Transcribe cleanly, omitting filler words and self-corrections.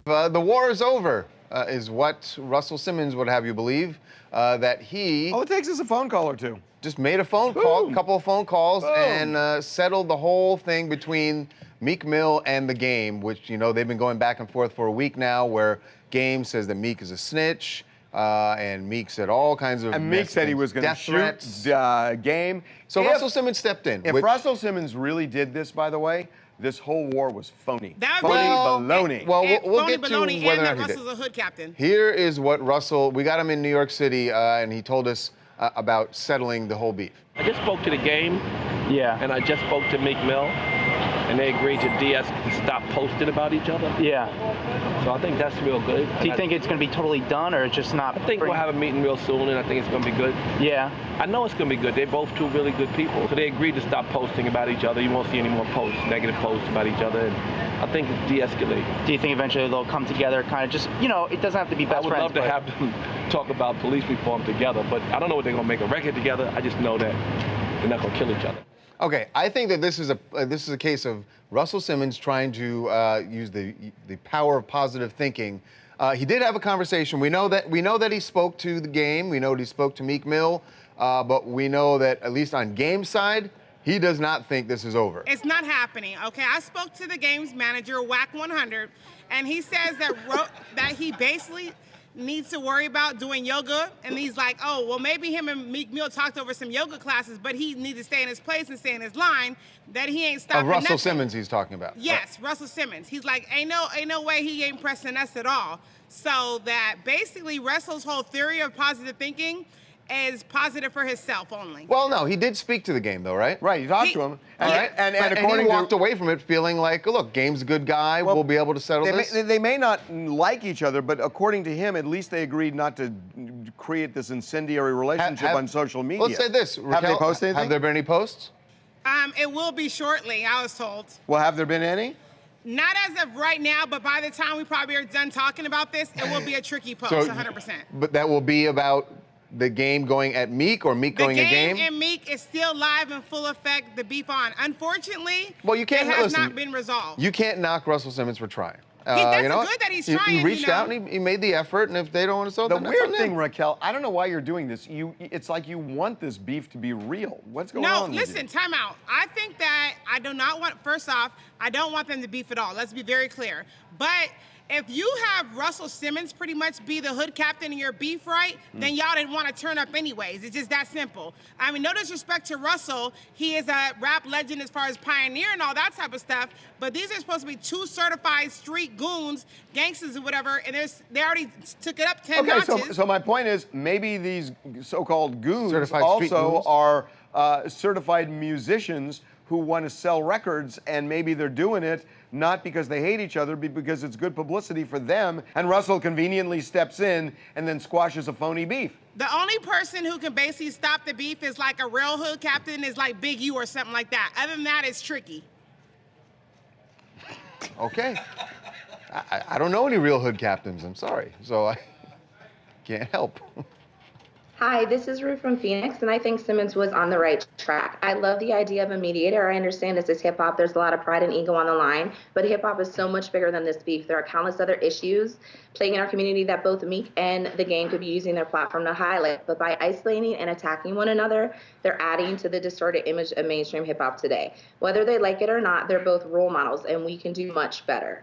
The war is over, is what Russell Simmons would have you believe. That he... All it takes is a phone call or two. Just made a phone call, a couple of phone calls, and settled the whole thing between Meek Mill and the Game, which, you know, they've been going back and forth for a week now, where Game says that Meek is a snitch, and Meek said all kinds of... And Meek said he was going to shoot Game. So Russell Simmons stepped in. If Russell Simmons really did this, by the way, this whole war was phony. That phony baloney. Well, we'll get to baloney whether or and not that Russell's a hood captain. Here is what Russell... We got him in New York City, and he told us about settling the whole beef. I just spoke to the Game, and I just spoke to Meek Mill, and they agreed to stop posting about each other. Yeah. So I think that's real good. Do you think it's going to be totally done, or it's just not? I think we'll have a meeting real soon, and I think it's going to be good. Yeah. I know it's going to be good. They're both two really good people. So they agreed to stop posting about each other. You won't see any more posts, negative posts about each other. And I think it's de-escalating. Do you think eventually they'll come together, kind of just, you know, it doesn't have to be best friends. I would love to have them talk about police reform together, but I don't know what they're going to make a record together. I just know that they're not going to kill each other. Okay, I think that this is a case of Russell Simmons trying to use the power of positive thinking. He did have a conversation. We know that he spoke to the Game. We know that he spoke to Meek Mill, but we know that at least on Game's side, he does not think this is over. It's not happening. Okay, I spoke to the Game's manager, Whack 100, and he says that that he basically needs to worry about doing yoga, and he's like, oh, well, maybe him and Meek Mill talked over some yoga classes, but he needs to stay in his place and stay in his line, that he ain't stopping Russell nothing. Simmons he's talking about. Yes, right. Russell Simmons. He's like, ain't no way he ain't pressing us at all. So that basically Russell's whole theory of positive thinking is positive for himself only. Well, no, he did speak to the Game, though, right? Right, he talked to him. And he walked away from it feeling like, look, Game's a good guy, we'll be able to settle this. They may not like each other, but according to him, at least they agreed not to create this incendiary relationship on social media. Let's say this, Raquel, have they posted anything? Have there been any posts? It will be shortly, I was told. Well, have there been any? Not as of right now, but by the time we probably are done talking about this, it will be a tricky post, 100%. But that will be about the Game going at Meek or Meek going at Game? The Game and Meek is still live in full effect, the beef on. Unfortunately, well, you can't, it has not been resolved. You can't knock Russell Simmons for trying. That's you know good that he's trying. He reached out and he made the effort, and if they don't want to solve the weird thing, Raquel, I don't know why you're doing this. It's like you want this beef to be real. What's going on? No, listen, time out. I think that I do not want, first off, I don't want them to beef at all. Let's be very clear. But if you have Russell Simmons pretty much be the hood captain in your beef, right, then y'all didn't want to turn up anyways. It's just that simple. I mean, no disrespect to Russell. He is a rap legend as far as pioneer and all that type of stuff, but these are supposed to be two certified street goons, gangsters or whatever, and they already took it up 10 notches. So my point is, maybe these so-called goons goons are certified musicians who want to sell records, and maybe they're doing it not because they hate each other, but because it's good publicity for them, and Russell conveniently steps in and then squashes a phony beef. The only person who can basically stop the beef is like a real hood captain, is like Big U or something like that. Other than that, it's tricky. Okay. I don't know any real hood captains, I'm sorry. So I can't help. Hi, this is Ruth from Phoenix, and I think Simmons was on the right track. I love the idea of a mediator. I understand this is hip-hop. There's a lot of pride and ego on the line, but hip-hop is so much bigger than this beef. There are countless other issues playing in our community that both Meek and the Game could be using their platform to highlight, but by isolating and attacking one another, they're adding to the distorted image of mainstream hip-hop today. Whether they like it or not, they're both role models, and we can do much better.